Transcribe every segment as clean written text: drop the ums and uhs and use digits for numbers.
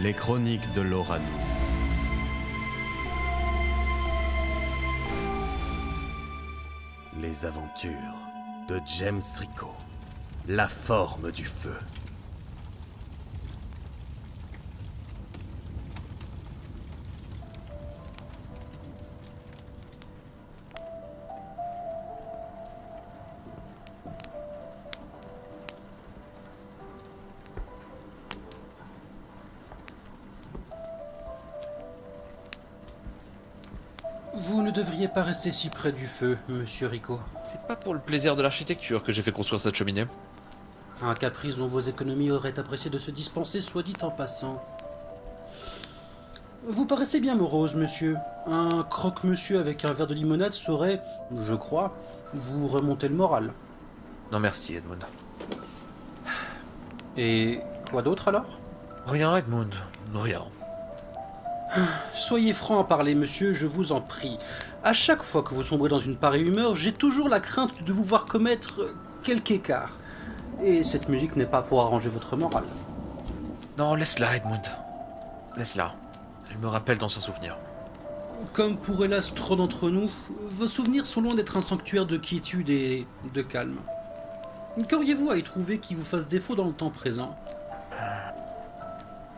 Les chroniques de Loranu. Les aventures de James Rico. La forme du feu. Vous ne devriez pas rester si près du feu, monsieur Rico. C'est pas pour le plaisir de l'architecture que j'ai fait construire cette cheminée. Un caprice dont vos économies auraient apprécié de se dispenser, soit dit en passant. Vous paraissez bien morose, monsieur. Un croque-monsieur avec un verre de limonade saurait, je crois, vous remonter le moral. Non merci Edmund. Et quoi d'autre alors? Rien Edmund, rien. Soyez franc à parler, monsieur, je vous en prie. À chaque fois que vous sombrez dans une pareille humeur, j'ai toujours la crainte de vous voir commettre quelque écart. Et cette musique n'est pas pour arranger votre morale. Non, laisse-la Edmund. Laisse-la. Elle me rappelle dans son souvenir. Comme pour hélas trop d'entre nous, vos souvenirs sont loin d'être un sanctuaire de quiétude et de calme. Qu'auriez-vous à y trouver qui vous fasse défaut dans le temps présent?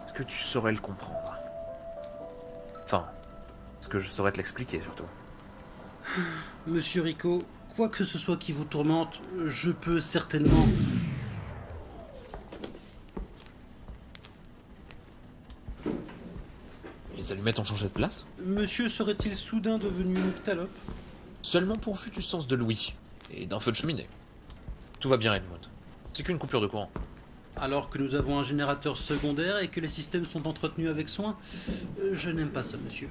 Est-ce que tu saurais le comprendre? Enfin, est-ce que je saurais te l'expliquer surtout? Monsieur Rico, quoi que ce soit qui vous tourmente, je peux certainement... Les allumettes ont changé de place? Monsieur serait-il soudain devenu nyctalope? Seulement pourvu du sens de l'ouïe et d'un feu de cheminée. Tout va bien Edmund. C'est qu'une coupure de courant. Alors que nous avons un générateur secondaire et que les systèmes sont entretenus avec soin, je n'aime pas ça, monsieur.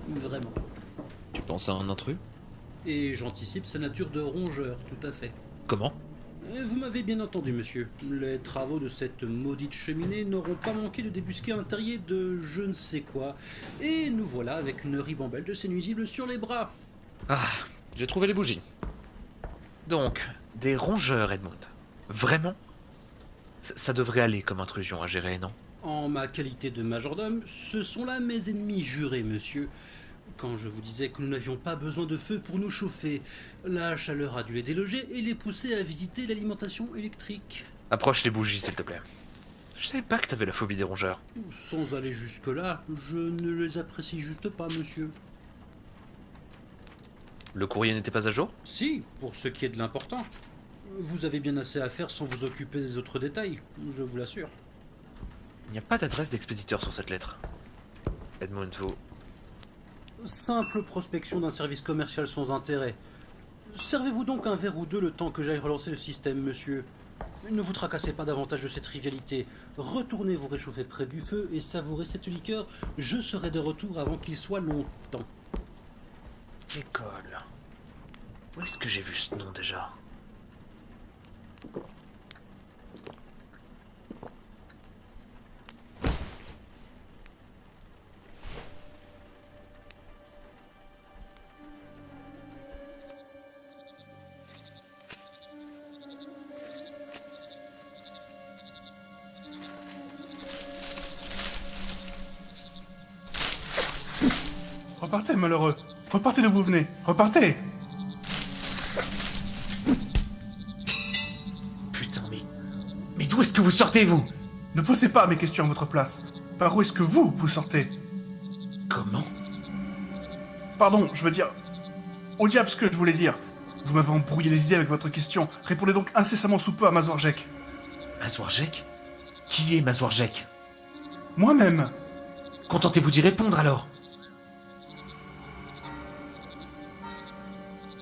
Vraiment. Tu penses à un intrus? Et j'anticipe sa nature de rongeur, tout à fait. Comment? Vous m'avez bien entendu, monsieur. Les travaux de cette maudite cheminée n'auront pas manqué de débusquer un terrier de je ne sais quoi. Et nous voilà avec une ribambelle de ces nuisibles sur les bras. Ah, j'ai trouvé les bougies. Donc, des rongeurs Edmund. Vraiment? Ça devrait aller comme intrusion à gérer, non? En ma qualité de majordome, ce sont là mes ennemis jurés, monsieur. Quand je vous disais que nous n'avions pas besoin de feu pour nous chauffer, la chaleur a dû les déloger et les pousser à visiter l'alimentation électrique. Approche les bougies, s'il te plaît. Je savais pas que t'avais la phobie des rongeurs. Sans aller jusque-là, je ne les apprécie juste pas, monsieur. Le courrier n'était pas à jour? Si, pour ce qui est de l'important. Vous avez bien assez à faire sans vous occuper des autres détails, je vous l'assure. Il n'y a pas d'adresse d'expéditeur sur cette lettre. Edmund, vous... Simple prospection d'un service commercial sans intérêt. Servez-vous donc un verre ou deux le temps que j'aille relancer le système, monsieur. Ne vous tracassez pas davantage de cette trivialité. Retournez vous réchauffer près du feu et savourez cette liqueur. Je serai de retour avant qu'il soit longtemps. École... Où est-ce que j'ai vu ce nom déjà? Repartez, malheureux. Repartez d'où vous venez. Repartez. Putain, mais d'où est-ce que vous sortez, vous? Ne posez pas mes questions à votre place. Par où est-ce que vous sortez? Comment? Pardon, je veux dire... Au diable ce que je voulais dire. Vous m'avez embrouillé les idées avec votre question. Répondez donc incessamment sous peu à Mazorjek. Mazouarjek? Qui est Mazouarjek? Moi-même. Contentez-vous d'y répondre, alors.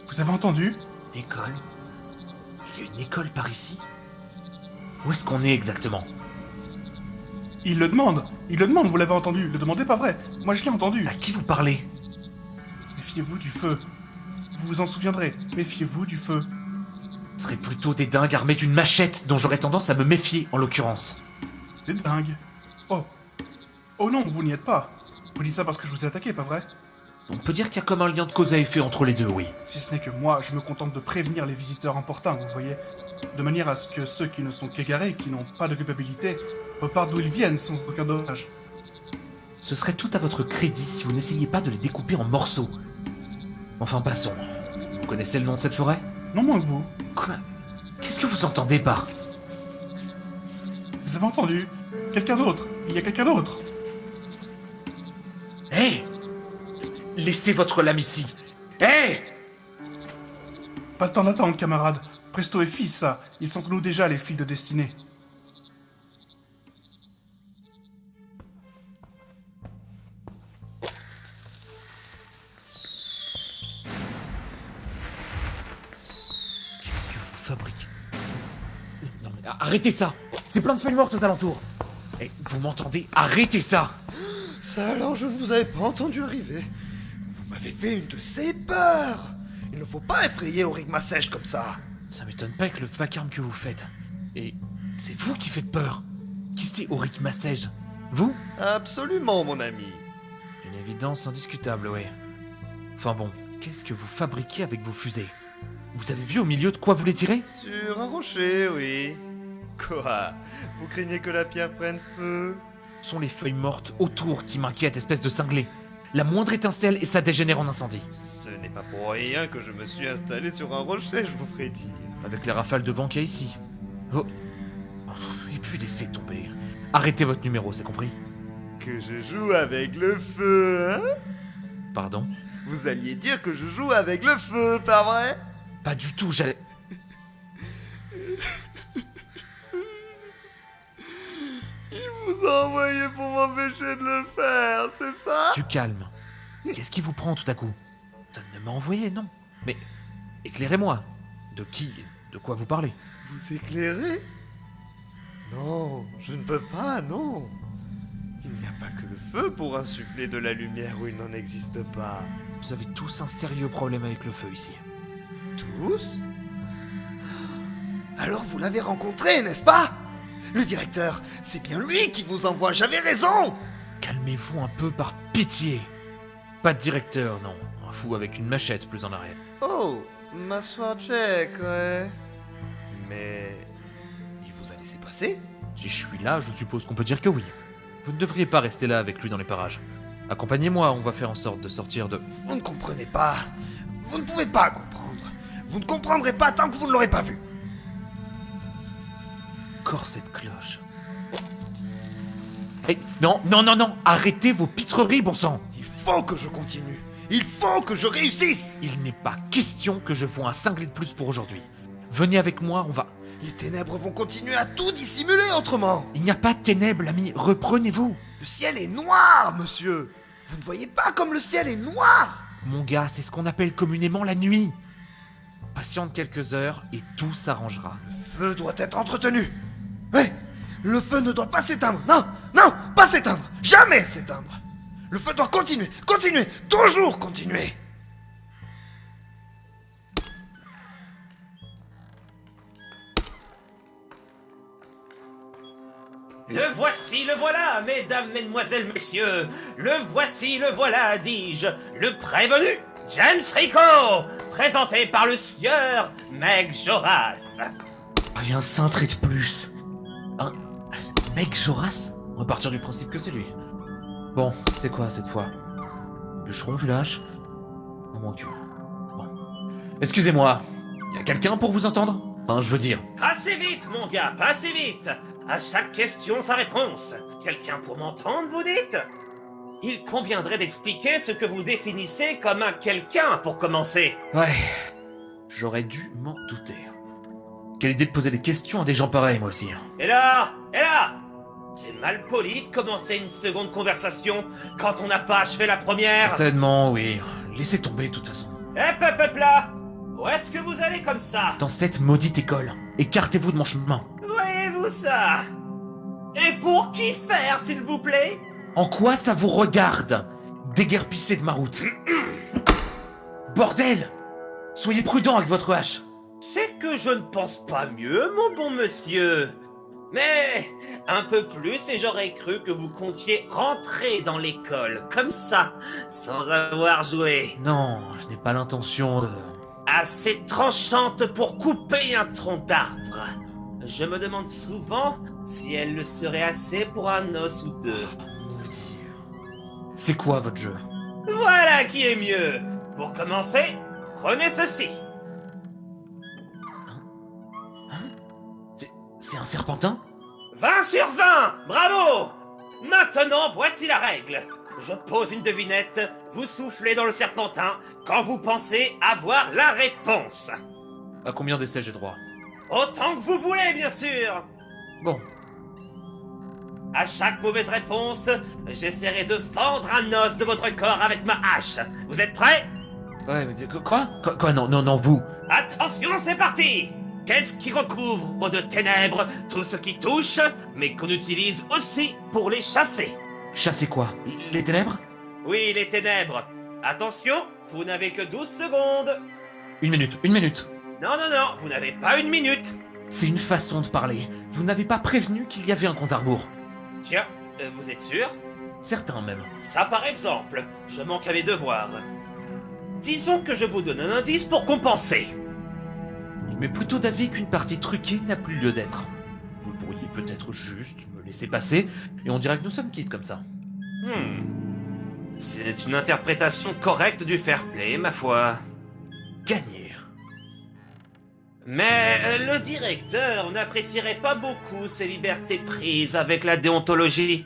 Vous avez entendu? École? Il y a une école par ici? Où est-ce qu'on est exactement? Il le demande, vous l'avez entendu. Le demandez pas vrai. Moi je l'ai entendu. À qui vous parlez? Méfiez-vous du feu. Vous vous en souviendrez. Méfiez-vous du feu. Ce serait plutôt des dingues armés d'une machette dont j'aurais tendance à me méfier, en l'occurrence. Des dingues. Oh. Oh non, vous n'y êtes pas. Vous dites ça parce que je vous ai attaqué, pas vrai? On peut dire qu'il y a comme un lien de cause à effet entre les deux, oui. Si ce n'est que moi, je me contente de prévenir les visiteurs importuns, vous voyez. De manière à ce que ceux qui ne sont qu'égarés, qui n'ont pas de culpabilité, repartent d'où ils viennent sans aucun dommage. Ce serait tout à votre crédit si vous n'essayiez pas de les découper en morceaux. Enfin, passons. Vous connaissez le nom de cette forêt? Non moins que vous. Quoi? Qu'est-ce que vous entendez par... Vous avez entendu? Quelqu'un d'autre. Il y a quelqu'un d'autre. Hé! Laissez votre lame ici. Hé! Pas le temps d'attendre, camarade. Presto et fils, ça. Ils sont nous déjà, les fils de destinée. Qu'est-ce que vous fabriquez? Non mais arrêtez ça! C'est plein de feuilles mortes aux alentours! Et vous m'entendez? Arrêtez ça! Ça alors, je ne vous avais pas entendu arriver. Vous m'avez fait une de ces peurs. Il ne faut pas effrayer Auric Massèche comme ça. Ça m'étonne pas avec le vacarme que vous faites. Et c'est vous qui faites peur. Qui c'est Auric Massège? Vous? Absolument, mon ami. Une évidence indiscutable, oui. Enfin bon, qu'est-ce que vous fabriquez avec vos fusées? Vous avez vu au milieu de quoi vous les tirez? Sur un rocher, oui. Quoi? Vous craignez que la pierre prenne feu? Ce sont les feuilles mortes autour qui m'inquiètent, espèce de cinglé. La moindre étincelle et ça dégénère en incendie. Ce n'est pas pour rien que je me suis installé sur un rocher, je vous ferai dire. Avec les rafales de vent qu'il y a ici. Oh. Et puis laissez tomber. Arrêtez votre numéro, c'est compris? Que je joue avec le feu, hein? Pardon? Vous alliez dire que je joue avec le feu, pas vrai? Pas du tout, j'allais... Il vous a envoyé pour m'empêcher de le faire, c'est ça? Du calme. Qu'est-ce qui vous prend tout à coup? Ça ne m'a envoyé, non. Mais éclairez-moi. De qui, de quoi vous parlez? Vous éclairez? Non, je ne peux pas, non. Il n'y a pas que le feu pour insuffler de la lumière où il n'en existe pas. Vous avez tous un sérieux problème avec le feu ici. Tous? Alors vous l'avez rencontré, n'est-ce pas? Le directeur, c'est bien lui qui vous envoie, j'avais raison! Calmez-vous un peu par pitié. Pas de directeur, non. Un fou avec une machette plus en arrière. Oh, m'asseoir check, ouais. Mais... il vous a laissé passer? Si je suis là, je suppose qu'on peut dire que oui. Vous ne devriez pas rester là avec lui dans les parages. Accompagnez-moi, on va faire en sorte de sortir de... Vous ne comprenez pas. Vous ne pouvez pas comprendre. Vous ne comprendrez pas tant que vous ne l'aurez pas vu. Encore cette cloche. Hey, non, non, non, non. Arrêtez vos pitreries, bon sang. Il faut que je continue. Il faut que je réussisse. Il n'est pas question que je vois un cinglé de plus pour aujourd'hui. Venez avec moi, on va... Les ténèbres vont continuer à tout dissimuler autrement. Il n'y a pas de ténèbres, l'ami. Reprenez-vous. Le ciel est noir, monsieur. Vous ne voyez pas comme le ciel est noir? Mon gars, c'est ce qu'on appelle communément la nuit. Patiente quelques heures et tout s'arrangera. Le feu doit être entretenu. Oui, le feu ne doit pas s'éteindre. Non, non, pas s'éteindre. Jamais s'éteindre. Le feu doit continuer, continuer, toujours continuer. Le voici, le voilà, mesdames, mesdemoiselles, messieurs. Le voici, le voilà, dis-je. Le prévenu, James Rico, présenté par le sieur Meg Joras. Rien cintré de plus. Un mec Joras? On va partir du principe que c'est lui. Bon, c'est quoi cette fois? Bûcheron du lâche? À moins que... Bon. Excusez-moi, y a quelqu'un pour vous entendre? Enfin, je veux dire... Passez vite, mon gars, passez vite. À chaque question, sa réponse. Quelqu'un pour m'entendre, vous dites? Il conviendrait d'expliquer ce que vous définissez comme un quelqu'un pour commencer. Ouais, j'aurais dû m'en douter. Quelle idée de poser des questions à des gens pareils, moi aussi. Et là, c'est mal poli de commencer une seconde conversation quand on n'a pas achevé la première. Certainement, oui. Laissez tomber, de toute façon. Hop là. Où est-ce que vous allez comme ça? Dans cette maudite école. Écartez-vous de mon chemin. Voyez-vous ça? Et pour qui faire, s'il vous plaît? En quoi ça vous regarde? Déguerpissez de ma route. Bordel! Soyez prudent avec votre hache. C'est que je ne pense pas mieux, mon bon monsieur. Mais un peu plus et j'aurais cru que vous comptiez rentrer dans l'école, comme ça, sans avoir joué. Non, je n'ai pas l'intention de... Assez tranchante pour couper un tronc d'arbre. Je me demande souvent si elle le serait assez pour un os ou deux. Maudit. C'est quoi votre jeu? Voilà qui est mieux. Pour commencer, prenez ceci. C'est un serpentin? 20 sur 20. Bravo. Maintenant, voici la règle. Je pose une devinette, vous soufflez dans le serpentin quand vous pensez avoir la réponse. À combien d'essais j'ai droit? Autant que vous voulez, bien sûr. Bon, À chaque mauvaise réponse, j'essaierai de fendre un os de votre corps avec ma hache. Vous êtes prêts? ouais, mais quoi? Non, vous. Attention, c'est parti. Qu'est-ce qui recouvre de ténèbres tout ce qui touche, mais qu'on utilise aussi pour les chasser? Chasser quoi? Les ténèbres? Oui, les ténèbres. Attention, vous n'avez que 12 secondes. Une minute. Non, vous n'avez pas une minute. C'est une façon de parler. Vous n'avez pas prévenu qu'il y avait un compte à rebours. Tiens, vous êtes sûr? Certains même. Ça par exemple, je manque à mes devoirs. Disons que je vous donne un indice pour compenser. Il m'est plutôt d'avis qu'une partie truquée n'a plus lieu d'être. Vous pourriez peut-être juste me laisser passer, et on dirait que nous sommes quittes comme ça. C'est une interprétation correcte du fair play, ma foi. Gagner. Mais le directeur n'apprécierait pas beaucoup ces libertés prises avec la déontologie.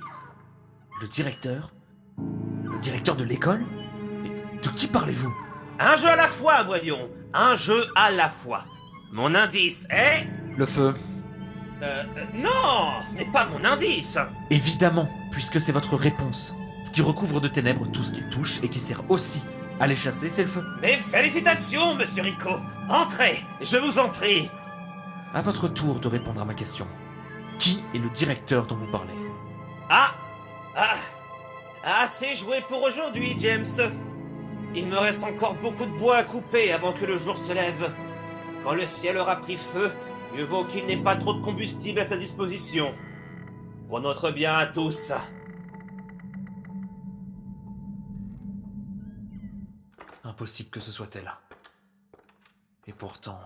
Le directeur? Le directeur de l'école? Mais de qui parlez-vous? Un jeu à la fois, voyons. Un jeu à la fois. Mon indice est... Le feu. Non, ce n'est pas mon indice. Évidemment, puisque c'est votre réponse. Ce qui recouvre de ténèbres tout ce qui touche et qui sert aussi à les chasser, c'est le feu. Mes félicitations, monsieur Rico. Entrez, je vous en prie. À votre tour de répondre à ma question. Qui est le directeur dont vous parlez? Assez joué pour aujourd'hui, James. Il me reste encore beaucoup de bois à couper avant que le jour se lève. Quand le ciel aura pris feu, mieux vaut qu'il n'ait pas trop de combustible à sa disposition. Pour notre bien à tous. Impossible que ce soit elle. Et pourtant...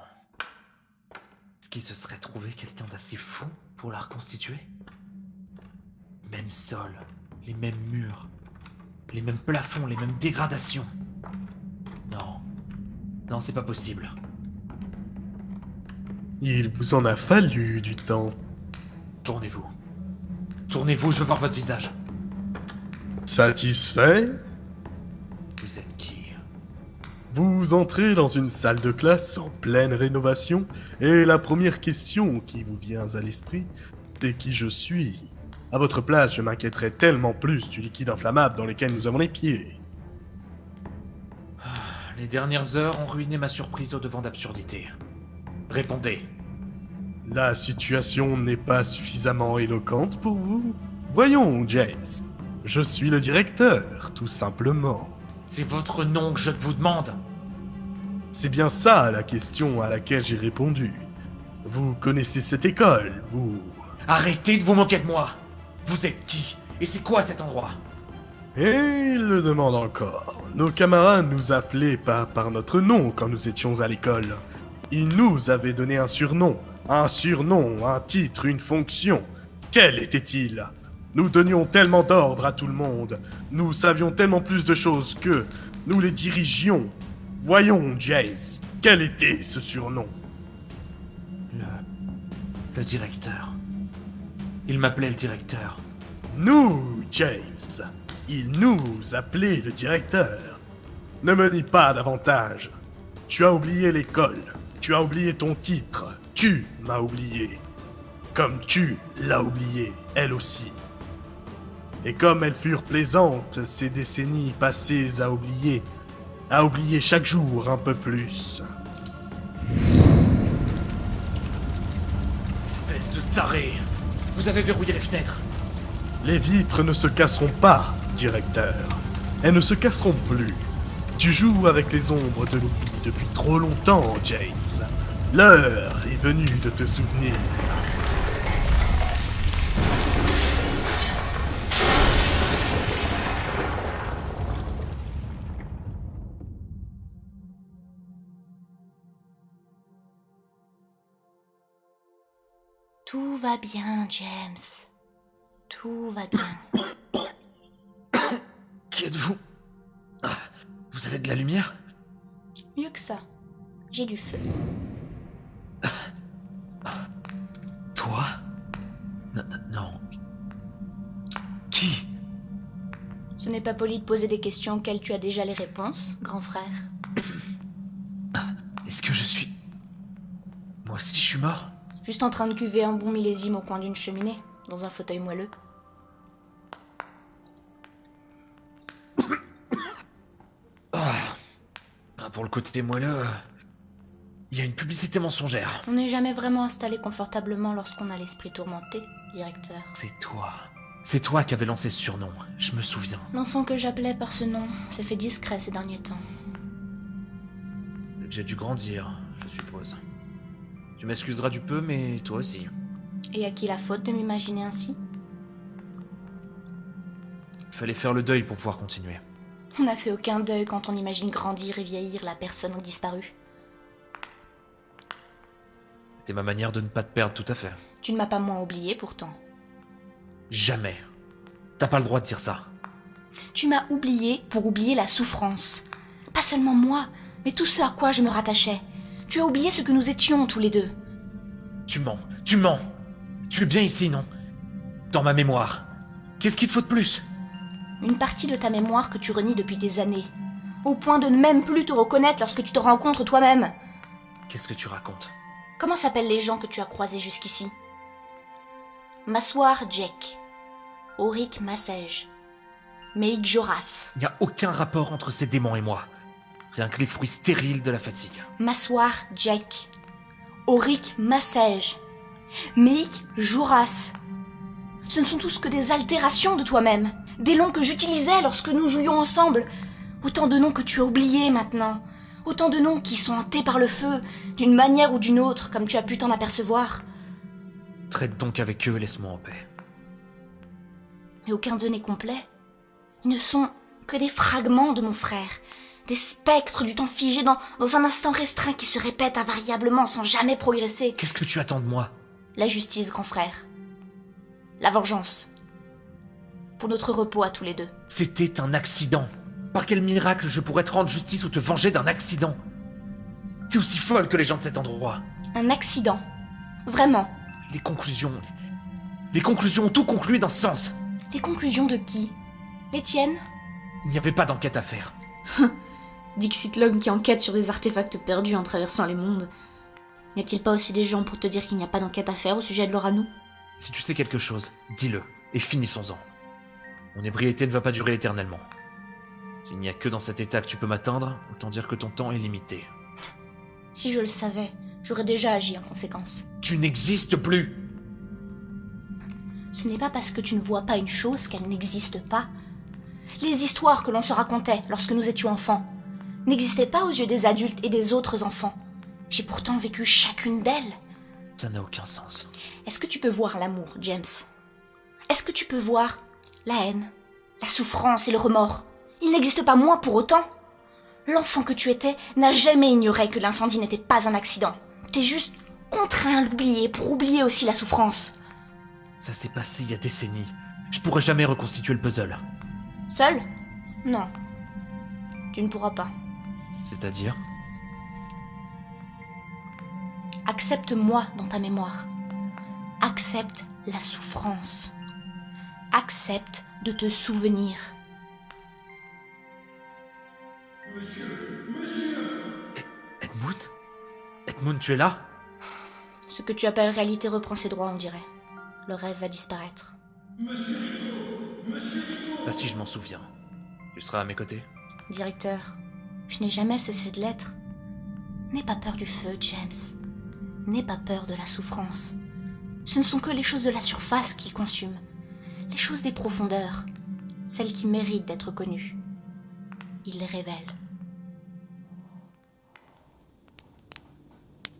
Est-ce qu'il se serait trouvé quelqu'un d'assez fou pour la reconstituer? Même sol, les mêmes murs, les mêmes plafonds, les mêmes dégradations. Non, c'est pas possible. Il vous en a fallu du temps. Tournez-vous. Tournez-vous, je veux voir votre visage. Satisfait? Vous êtes qui? Vous entrez dans une salle de classe en pleine rénovation et la première question qui vous vient à l'esprit, c'est qui je suis. À votre place, je m'inquiéterais tellement plus du liquide inflammable dans lequel nous avons les pieds. Les dernières heures ont ruiné ma surprise au-devant d'absurdité. Répondez. La situation n'est pas suffisamment éloquente pour vous? Voyons, James. Je suis le directeur, tout simplement. C'est votre nom que je vous demande. C'est bien ça la question à laquelle j'ai répondu. Vous connaissez cette école, vous... Arrêtez de vous moquer de moi. Vous êtes qui? Et c'est quoi cet endroit? Et il le demande encore. Nos camarades nous appelaient pas par notre nom quand nous étions à l'école. Ils nous avaient donné un surnom, un titre, une fonction. Quel était-il? Nous donnions tellement d'ordre à tout le monde. Nous savions tellement plus de choses qu'eux. Nous les dirigions. Voyons, James, quel était ce surnom? Le directeur. Il m'appelait le directeur. Nous, James. Il nous appelait le directeur. Ne me dis pas davantage. Tu as oublié l'école. Tu as oublié ton titre. Tu m'as oublié. Comme tu l'as oublié, elle aussi. Et comme elles furent plaisantes, ces décennies passées à oublier chaque jour un peu plus. Espèce de taré. Vous avez verrouillé les fenêtres. Les vitres ne se casseront pas, directeur. Elles ne se casseront plus. Tu joues avec les ombres de l'oubli depuis trop longtemps, James. L'heure est venue de te souvenir. Tout va bien, James. Tout va bien. Qui êtes-vous? Ah, vous avez de la lumière? Mieux que ça. J'ai du feu. Toi? Non. Qui? Ce n'est pas poli de poser des questions auxquelles tu as déjà les réponses, grand frère. Est-ce que je suis... Moi aussi, je suis mort? Juste en train de cuver un bon millésime au coin d'une cheminée, dans un fauteuil moelleux. Pour le côté moelleux, il y a une publicité mensongère. On n'est jamais vraiment installé confortablement lorsqu'on a l'esprit tourmenté, directeur. C'est toi. C'est toi qui avais lancé ce surnom, je me souviens. L'enfant que j'appelais par ce nom s'est fait discret ces derniers temps. J'ai dû grandir, je suppose. Tu m'excuseras du peu, mais toi aussi. Et à qui la faute de m'imaginer ainsi? Il fallait faire le deuil pour pouvoir continuer. On n'a fait aucun deuil quand on imagine grandir et vieillir la personne disparue. C'était ma manière de ne pas te perdre tout à fait. Tu ne m'as pas moins oublié pourtant. Jamais. T'as pas le droit de dire ça. Tu m'as oublié pour oublier la souffrance. Pas seulement moi, mais tout ce à quoi je me rattachais. Tu as oublié ce que nous étions tous les deux. Tu mens, tu mens. Tu es bien ici, non? Dans ma mémoire. Qu'est-ce qu'il te faut de plus? Une partie de ta mémoire que tu renies depuis des années. Au point de ne même plus te reconnaître lorsque tu te rencontres toi-même. Qu'est-ce que tu racontes? Comment s'appellent les gens que tu as croisés jusqu'ici? Massoir Jack. Auric Massège. Meik Joras. Il n'y a aucun rapport entre ces démons et moi. Rien que les fruits stériles de la fatigue. Massoir Jack. Auric Massège. Meik Joras. Ce ne sont tous que des altérations de toi-même. Des noms que j'utilisais lorsque nous jouions ensemble. Autant de noms que tu as oubliés maintenant. Autant de noms qui sont hantés par le feu, d'une manière ou d'une autre, comme tu as pu t'en apercevoir. Traite donc avec eux et laisse-moi en paix. Mais aucun d'eux n'est complet. Ils ne sont que des fragments de mon frère. Des spectres du temps figé dans un instant restreint qui se répètent invariablement sans jamais progresser. Qu'est-ce que tu attends de moi? La justice, grand frère. La vengeance. Pour notre repos à tous les deux. C'était un accident. Par quel miracle je pourrais te rendre justice ou te venger d'un accident? T'es aussi folle que les gens de cet endroit. Un accident. Vraiment. Les conclusions ont tout conclu dans ce sens. Des conclusions de qui? Les tiennes? Il n'y avait pas d'enquête à faire. Dixit l'homme qui enquête sur des artefacts perdus en traversant les mondes. N'y a-t-il pas aussi des gens pour te dire qu'il n'y a pas d'enquête à faire au sujet de Loranou? Si tu sais quelque chose, dis-le, et finissons-en. Mon ébriété ne va pas durer éternellement. S'il n'y a que dans cet état que tu peux m'atteindre, autant dire que ton temps est limité. Si je le savais, j'aurais déjà agi en conséquence. Tu n'existes plus! Ce n'est pas parce que tu ne vois pas une chose qu'elle n'existe pas. Les histoires que l'on se racontait lorsque nous étions enfants n'existaient pas aux yeux des adultes et des autres enfants. J'ai pourtant vécu chacune d'elles. Ça n'a aucun sens. Est-ce que tu peux voir l'amour, James? Est-ce que tu peux voir la haine, la souffrance et le remords? Il n'existe pas moins pour autant. L'enfant que tu étais n'a jamais ignoré que l'incendie n'était pas un accident. T'es juste contraint à l'oublier pour oublier aussi la souffrance. Ça s'est passé il y a des décennies. Je pourrais jamais reconstituer le puzzle. Seul? Non. Tu ne pourras pas. C'est-à-dire? Accepte-moi dans ta mémoire. Accepte la souffrance. Accepte de te souvenir. Edmund? Edmund, tu es là? Ce que tu appelles réalité reprend ses droits, on dirait. Le rêve va disparaître. Ah si, je m'en souviens. Tu seras à mes côtés? Directeur, je n'ai jamais cessé de l'être. N'aie pas peur du feu, James. N'aie pas peur de la souffrance. Ce ne sont que les choses de la surface qui consument. Les choses des profondeurs. Celles qui méritent d'être connues. Il les révèle.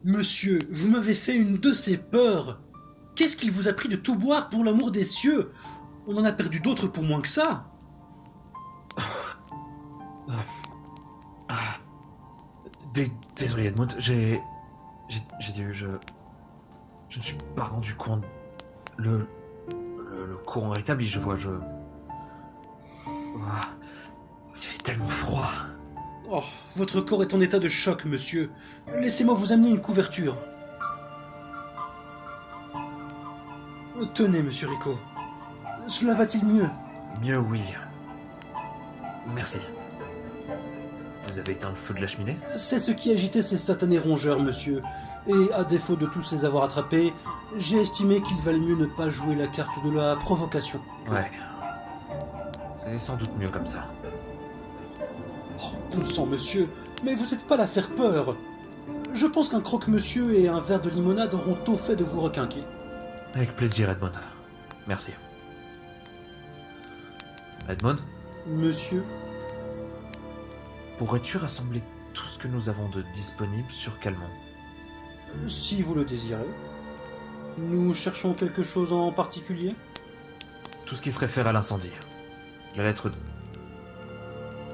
Monsieur, vous m'avez fait une de ces peurs. Qu'est-ce qu'il vous a pris de tout boire pour l'amour des cieux? On en a perdu d'autres pour moins que ça. Désolé Edmund, j'ai dû... Je ne suis pas rendu compte. Le courant rétabli, je vois, Ouah, il fait tellement froid. Oh, votre corps est en état de choc, monsieur. Laissez-moi vous amener une couverture. Tenez, monsieur Rico. Cela va-t-il mieux? Mieux, oui. Merci. Vous avez éteint le feu de la cheminée? C'est ce qui agitait ces satanés rongeurs, monsieur. Et à défaut de tous les avoir attrapés, j'ai estimé qu'il valait mieux ne pas jouer la carte de la provocation. Ouais. C'est sans doute mieux comme ça. Oh, bon sang, monsieur, mais vous n'êtes pas là à faire peur. Je pense qu'un croque-monsieur et un verre de limonade auront tôt fait de vous requinquer. Avec plaisir, Edmond. Merci. Edmond, Monsieur? pourrais-tu rassembler tout ce que nous avons de disponible sur Calmont? Si vous le désirez. Nous cherchons quelque chose en particulier? Tout ce qui se réfère à l'incendie. La lettre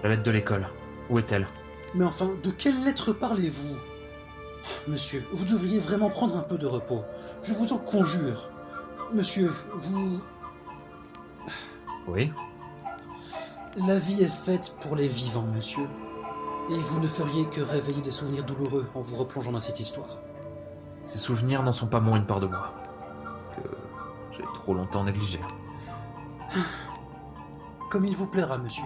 de l'école. Où est-elle? Mais enfin, de quelle lettre parlez-vous? Monsieur, vous devriez vraiment prendre un peu de repos. Je vous en conjure. Monsieur, vous... Oui? La vie est faite pour les vivants, monsieur. Et vous ne feriez que réveiller des souvenirs douloureux en vous replongeant dans cette histoire. Ces souvenirs n'en sont pas moins une part de moi. Que j'ai trop longtemps négligé. Comme il vous plaira, monsieur.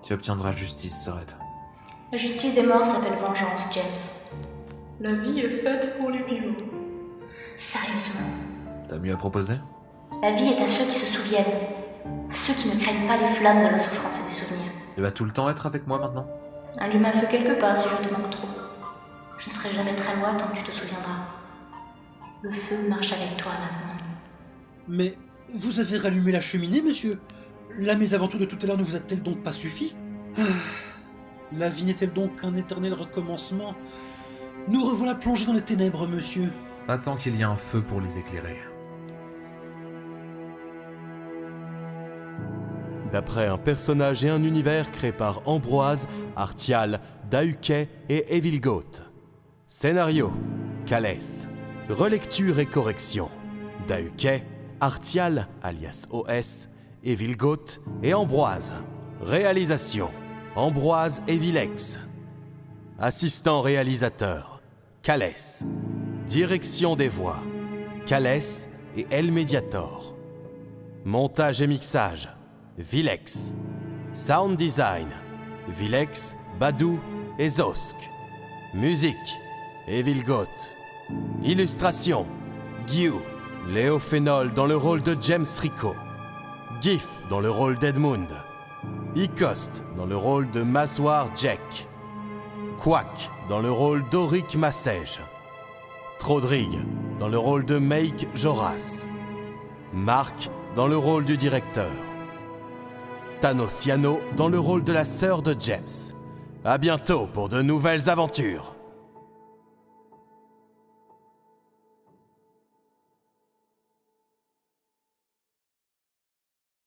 Tu obtiendras justice, Sorette. La justice des morts s'appelle vengeance, James. La vie est faite pour les vivants. Sérieusement. T'as mieux à proposer? La vie est à ceux qui se souviennent. À ceux qui ne craignent pas les flammes de la souffrance et des souvenirs. Tu vas tout le temps être avec moi maintenant? Allume un feu quelque part si je te manque trop. Je ne serai jamais très loin tant que tu te souviendras. Le feu marche avec toi maintenant. Mais vous avez rallumé la cheminée, monsieur? La mésaventure de tout à l'heure ne vous a-t-elle donc pas suffi? La vie n'est-elle donc qu'un éternel recommencement? Nous revoilà plongés dans les ténèbres, monsieur. Pas tant qu'il y a un feu pour les éclairer. D'après un personnage et un univers créé par Ambroise, Artial, Dahuquet et Evilgoth. Scénario, Calès. Relecture et correction, Dahuquet, Artial, alias OS, Evilgoth et Ambroise. Réalisation, Ambroise et Vilex. Assistant réalisateur, Calès. Direction des voix, Calès et El Mediator. Montage et mixage, Vilex. Sound design, Vilex, Badou et Zosk. Musique, Evilgoth. Illustration, Guiu. Léo Phénol dans le rôle de James Rico. Gif dans le rôle d'Edmund. Icost dans le rôle de Maswar Jack. Quack dans le rôle d'Auric Massège. Trodrig dans le rôle de Make Joras. Marc dans le rôle du directeur. Thanosiano dans le rôle de la sœur de James. À bientôt pour de nouvelles aventures.